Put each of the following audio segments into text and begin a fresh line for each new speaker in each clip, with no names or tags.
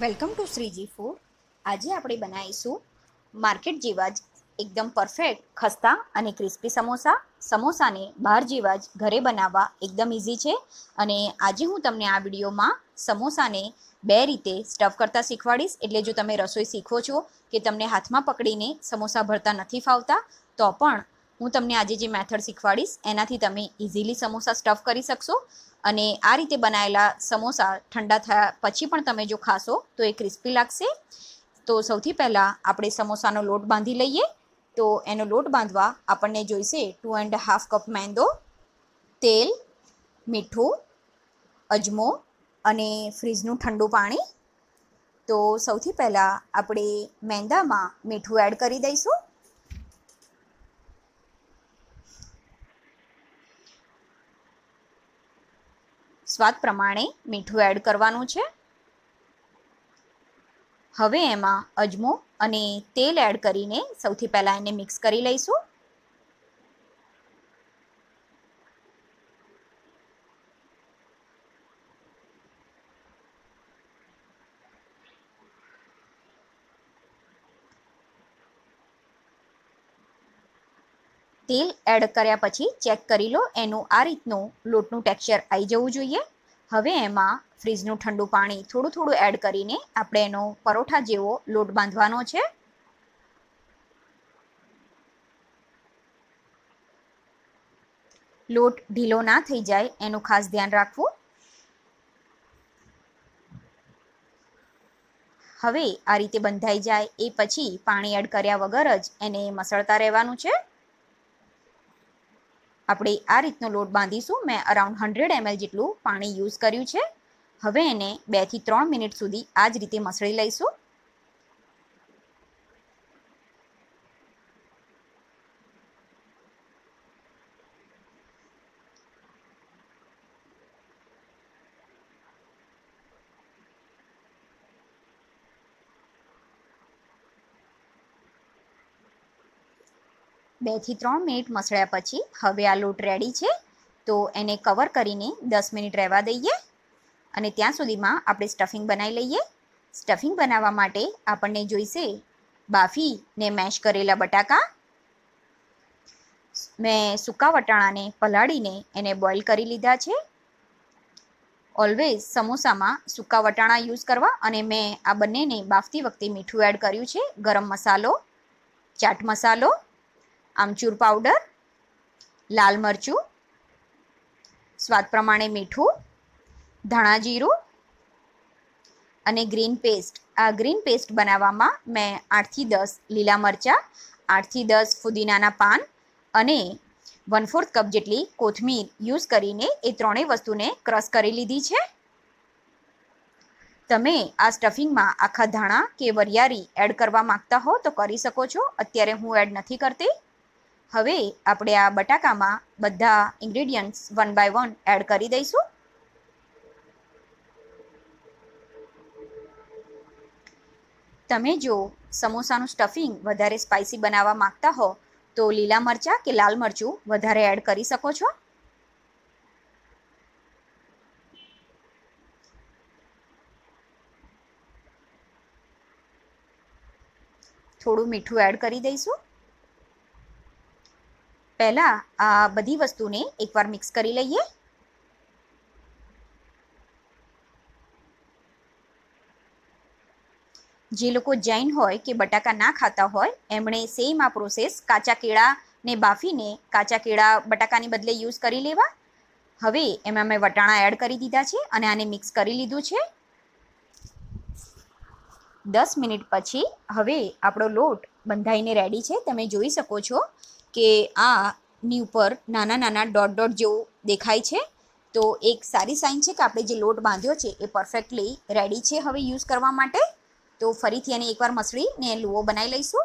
Welcome to Shriji food. આજે આપણે બનાવીશું માર્કેટ જેવા જ એકદમ પરફેક્ટ ખસ્તા અને ક્રિસ્પી સમોસાને બહાર જેવા જ ઘરે બનાવવા એકદમ ઇઝી છે. અને આજે હું તમને આ વિડીયોમાં સમોસાને બે રીતે સ્ટફ કરતાં શીખવાડીશ. એટલે જો તમે રસોઈ શીખો છો કે તમને હાથમાં પકડીને સમોસા ભરતા નથી ફાવતા તો પણ હું તમને આજે જે મેથડ શીખવાડીશ એનાથી તમે ઇઝીલી સમોસા સ્ટફ કરી શકશો. અને આ રીતે બનાવેલા સમોસા ઠંડા થયા પછી પણ તમે જો ખાશો તો એ ક્રિસ્પી લાગશે. તો સૌથી પહેલાં આપણે સમોસાનો લોટ બાંધી લઈએ. તો એનો લોટ બાંધવા આપણને જોઈશે 2.5 કપ મેંદો, તેલ, મીઠું, અજમો અને ફ્રીજનું ઠંડુ પાણી. તો સૌથી પહેલાં આપણે મેંદામાં મીઠું એડ કરી દઈશું. સ્વાદ પ્રમાણે મીઠું એડ કરવાનું છે. હવે એમાં અજમો અને તેલ એડ કરીને સૌથી પહેલાં એને મિક્સ કરી લઈશું. તેલ એડ કર્યા પછી ચેક કરી લો, એનું આ રીતનું લોટનું ટેક્સચર આવી જવું જોઈએ. હવે એમાં ફ્રીજનું ઠંડુ પાણી થોડું થોડું એડ કરીને આપણે એનો પરોઠા જેવો લોટ બાંધવાનો છે. લોટ ઢીલો ના થઈ જાય એનું ખાસ ધ્યાન રાખવું. હવે આ રીતે બંધાઈ જાય એ પછી પાણી એડ કર્યા વગર જ એને મસળતા રહેવાનું છે. આપણે આ રીતનો લોટ બાંધીશું. મેં અરાઉન્ડ 100 ml જેટલું પાણી યુઝ કર્યું છે. હવે એને 2 થી 3 મિનિટ સુધી આ જ રીતે મસળી લઈશું. બે થી 3 મિનિટ મસળ્યા પછી હવે આ લોટ રેડી છે. તો એને કવર કરીને 10 મિનિટ રહેવા દઈએ. અને ત્યાં સુધીમાં આપણે સ્ટફિંગ બનાવી લઈએ. સ્ટફિંગ બનાવવા માટે આપણને જોઈશે બાફીને મેશ કરેલા બટાકા. મેં સૂકા વટાણાને પલાળીને એને બોઇલ કરી લીધા છે. ઓલવેઝ સમોસામાં સૂકા વટાણા યુઝ કરવા. અને મેં આ બંનેને બાફતી વખતે મીઠું એડ કર્યું છે. ગરમ મસાલો, ચાટ મસાલો, આમચૂર પાવડર, લાલ મરચું, સ્વાદ પ્રમાણે મીઠું, ધાણા જીરું અને ગ્રીન પેસ્ટ. આ ગ્રીન પેસ્ટ બનાવવામાં મેં 8 થી 10 લીલા મરચાં, 8 થી 10 ફુદીનાના પાન અને 1/4 કપ જેટલી કોથમીર યુઝ કરીને એ ત્રણેય વસ્તુને ક્રશ કરી લીધી છે. તમે આ સ્ટફિંગમાં આખા ધાણા કે વરિયાળી એડ કરવા માંગતા હો તો કરી શકો છો. અત્યારે હું એડ નથી કરતી. હવે આપણે આ બટાકામાં બધા ઇન્ગ્રેડિયન્ટ્સ 1 by 1 એડ કરી દઈશું. તમે જો સમોસાનું સ્ટફિંગ વધારે સ્પાઇસી બનાવવા માંગતા હો તો લીલા મરચાં કે લાલ મરચું વધારે એડ કરી શકો છો. થોડું મીઠું એડ કરી દઈશું. પહેલાં આ બધી વસ્તુને એકવાર મિક્સ કરી લઈએ. જે લોકો જૈન હોય કે બટાકા ના ખાતા હોય એમણે સેમ આ પ્રોસેસ કાચા કેળાને બાફીને કાચા કેળા બટાકાની બદલે યુઝ કરી લેવા. હવે એમાં મેં વટાણા એડ કરી દીધા છે અને આને મિક્સ કરી લીધું છે. 10 મિનિટ પછી હવે આપણો લોટ બંધાઈને રેડી છે. તમે જોઈ શકો છો કે આની ઉપર નાના નાના ડોટ ડોટ જેવું દેખાય છે. તો એક સારી સાઇન છે કે આપણે જે લોટ બાંધ્યો છે એ પરફેક્ટલી રેડી છે હવે યુઝ કરવા માટે. તો ફરીથી એને એકવાર મસળીને લુઓ બનાવી લઈશું.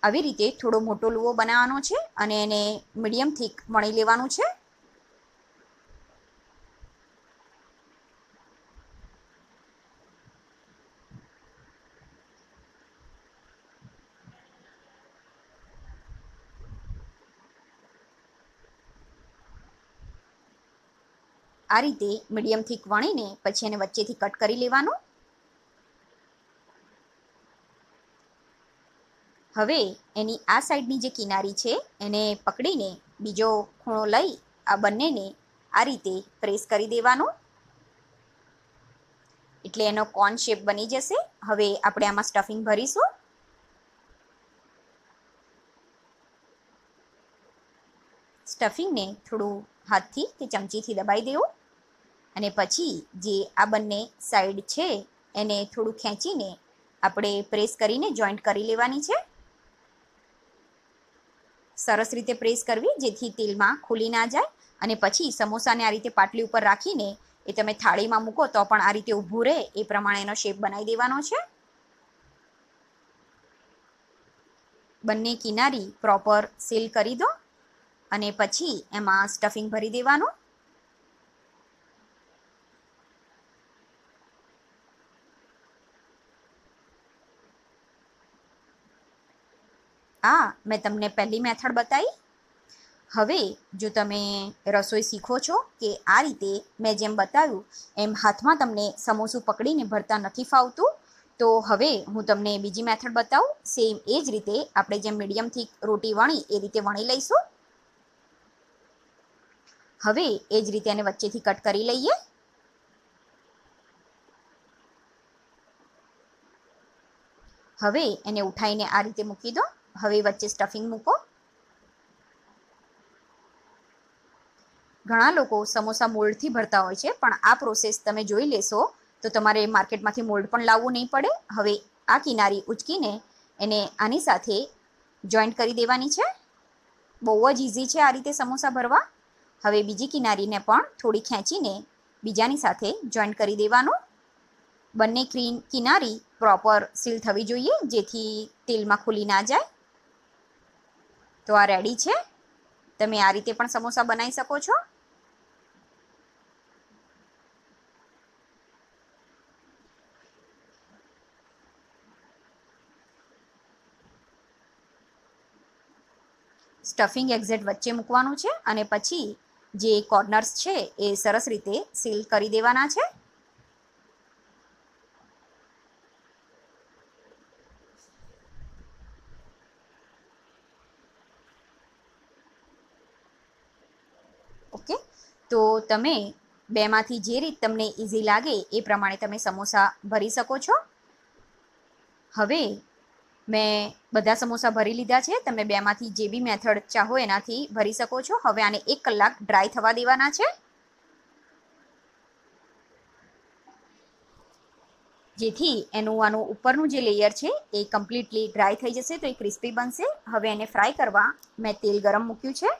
આવી રીતે થોડો મોટો લુઓ બનાવવાનો છે અને એને મીડિયમ થીક વણી લેવાનું છે. આ રીતે મીડિયમ થીક વણીને પછી એને વચ્ચેથી કટ કરી લેવાનું. હવે એની આ સાઈડની જે કિનારી છે એને પકડીને બીજો ખૂણો લઈ આ બંનેને આ રીતે પ્રેસ કરી દેવાનું, એટલે એનો કોન શેપ બની જશે. હવે આપણે આમાં સ્ટફિંગ ભરીશું. સ્ટફિંગને થોડું હાથથી કે ચમચીથી દબાઈ દેવું અને પછી જે આ બંને સાઈડ છે એને થોડું ખેંચીને આપણે પ્રેસ કરીને જોઈન્ટ કરી લેવાની છે. સરસ રીતે પ્રેસ કરવી જેથી તેલમાં ખુલી ના જાય. અને પછી સમોસાને આ રીતે પાટલી ઉપર રાખીને એ તમે થાળીમાં મૂકો તો પણ આ રીતે ઊભું રહે એ પ્રમાણે એનો શેપ બનાવી દેવાનો છે. બંને કિનારી પ્રોપર સીલ કરી દો અને પછી એમાં સ્ટફિંગ ભરી દેવાનું. આ મેં તમને પહેલી મેથડ બતાવી. હવે જો તમે રસોઈ શીખો છો કે આ રીતે મેં જેમ બતાવ્યું એમ હાથમાં તમને સમોસું પકડીને ભરતા નથી ફાવતું, તો હવે હું તમને બીજી મેથડ બતાવું. સેમ એ જ રીતે આપણે જેમ મીડિયમ થીક રોટી વણી એ રીતે વણી લઈશું. હવે એ જ રીતે એને વચ્ચેથી કટ કરી લઈએ. હવે એને ઉઠાઈને આ રીતે મૂકી દો. હવે વચ્ચે સ્ટફિંગ મૂકો. ઘણા લોકો સમોસા મોલ્ડથી ભરતા હોય છે, પણ આ પ્રોસેસ તમે જોઈ લેશો તો તમારે માર્કેટમાંથી મોલ્ડ પણ લાવવું નહીં પડે. હવે આ કિનારી ઉચકીને એને આની સાથે જોઈન્ટ કરી દેવાની છે. બહુ જ ઇઝી છે આ રીતે સમોસા ભરવા. હવે બીજી કિનારીને પણ થોડી ખેંચીને બીજાની સાથે જોઈન્ટ કરી દેવાનું. બંને કિનારી પ્રોપર સીલ થવી જોઈએ જેથી તેલમાં ખુલી ના જાય. તો આ રેડી છે. તમે આ રીતે પણ સમોસા બનાવી શકો છો. સ્ટફિંગ એક્ઝેક્ટ વચ્ચે મૂકવાનું છે અને પછી જે કોર્નર્સ છે એ સરસ રીતે સીલ કરી દેવાના છે. ઓકે, તો તમે બેમાંથી જે રીત તમને ઇઝી લાગે એ પ્રમાણે તમે સમોસા ભરી શકો છો. હવે મેં બધા સમોસા ભરી લીધા છે. તમે બેમાંથી જે બી મેથડ ચાહો એનાથી ભરી શકો છો. હવે આને 1 કલાક ડ્રાય થવા દેવાના છે જેથી આનું ઉપરનું જે લેયર છે એ કમ્પ્લીટલી ડ્રાય થઈ જશે તો એ ક્રિસ્પી બનશે. હવે એને ફ્રાય કરવા મેં તેલ ગરમ મૂક્યું છે.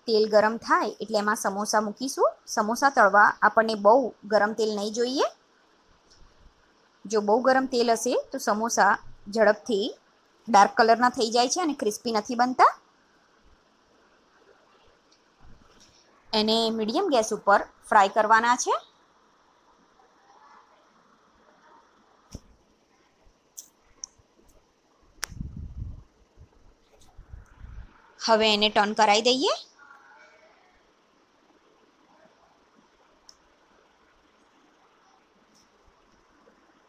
તેલ ગરમ થાય એટલે એમાં સમોસા મૂકીશું. સમોસા તળવા આપણને બહુ ગરમ તેલ નહીં જોઈએ. જો બહુ ગરમ તેલ હશે તો સમોસા ઝડપથી ડાર્ક કલરના થઈ જાય છે અને ક્રિસ્પી નથી બનતા. એને મીડિયમ ગેસ ઉપર ફ્રાય કરવાના છે. હવે એને ટર્ન કરાવી દઈએ.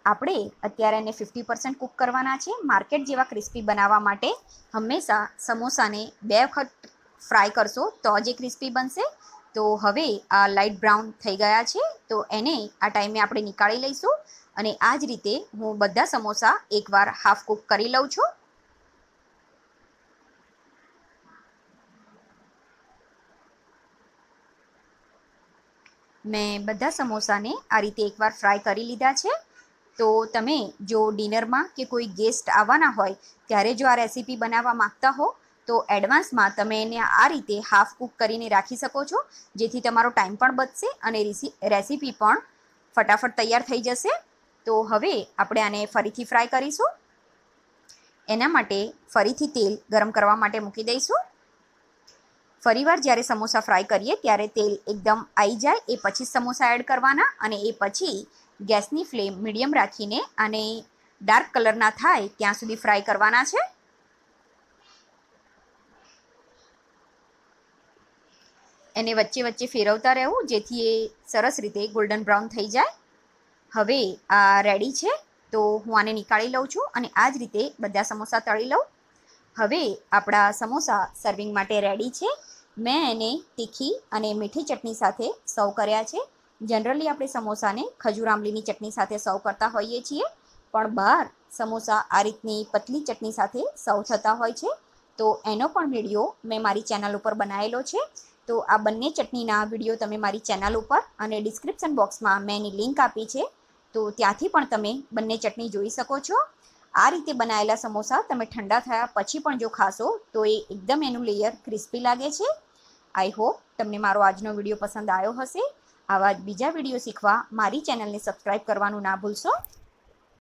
આપણે અત્યારે એને 50% કૂક કરવાના છે. માર્કેટ જેવા ક્રિસ્પી બનાવવા માટે હંમેશા સમોસાને 2 વખત ફ્રાય કરશો તો જ એ ક્રિસ્પી બનશે. તો હવે આ લાઇટ બ્રાઉન થઈ ગયા છે તો એને આ ટાઈમે આપણે નીકાળી લઈશું અને આ જ રીતે હું બધા સમોસા એકવાર હાફ કૂક કરી લઉં છું. મેં બધા સમોસાને આ રીતે એકવાર ફ્રાય કરી લીધા છે. તો તમે જો ડિનરમાં કે કોઈ ગેસ્ટ આવવાના હોય ત્યારે જો આ રેસીપી બનાવવા માંગતા હો તો એડવાન્સમાં તમે એને આ રીતે હાફ કૂક કરીને રાખી શકો છો જેથી તમારો ટાઈમ પણ બચશે અને રેસીપી પણ ફટાફટ તૈયાર થઈ જશે. તો હવે આપણે આને ફરીથી ફ્રાય કરીશું. એના માટે ફરીથી તેલ ગરમ કરવા માટે મૂકી દઈશું. ફરીવાર જ્યારે સમોસા ફ્રાય કરીએ ત્યારે તેલ એકદમ આવી જાય એ પછી સમોસા એડ કરવાના અને એ પછી ગેસની ફ્લેમ મીડિયમ રાખીને આને ડાર્ક કલરના થાય ત્યાં સુધી ફ્રાય કરવાના છે. એને વચ્ચે વચ્ચે ફેરવતા રહેવું જેથી એ સરસ રીતે ગોલ્ડન બ્રાઉન થઈ જાય. હવે આ રેડી છે. તો હું આને નીકાળી લઉં છું અને આ જ રીતે બધા સમોસા તળી લઉં. હવે આપણા સમોસા સર્વિંગ માટે રેડી છે. મેં એને તીખી અને મીઠી ચટણી સાથે સર્વ કર્યા છે. જનરલી આપણે સમોસાને ખજૂર આંબલીની ચટણી સાથે સર્વ કરતા હોઈએ છીએ, પણ બહાર સમોસા આ રીતની પતલી ચટણી સાથે સર્વ થતા હોય છે. તો એનો પણ વિડીયો મેં મારી ચેનલ ઉપર બનાવેલો છે. તો આ બંને ચટણીના વિડીયો તમે મારી ચેનલ ઉપર અને ડિસ્ક્રિપ્શન બોક્સમાં મેં એની લિંક આપી છે, તો ત્યાંથી પણ તમે બંને ચટણી જોઈ શકો છો. આ રીતે બનાવેલા સમોસા તમે ઠંડા થયા પછી પણ જો ખાશો તો એ એકદમ એનું લેયર ક્રિસ્પી લાગે છે. આઈ હોપ તમને મારો આજનો વિડીયો પસંદ આવ્યો હશે. આવા જ બીજા વિડીયો શીખવા મારી ચેનલને સબસ્ક્રાઈબ કરવાનું ના ભૂલશો.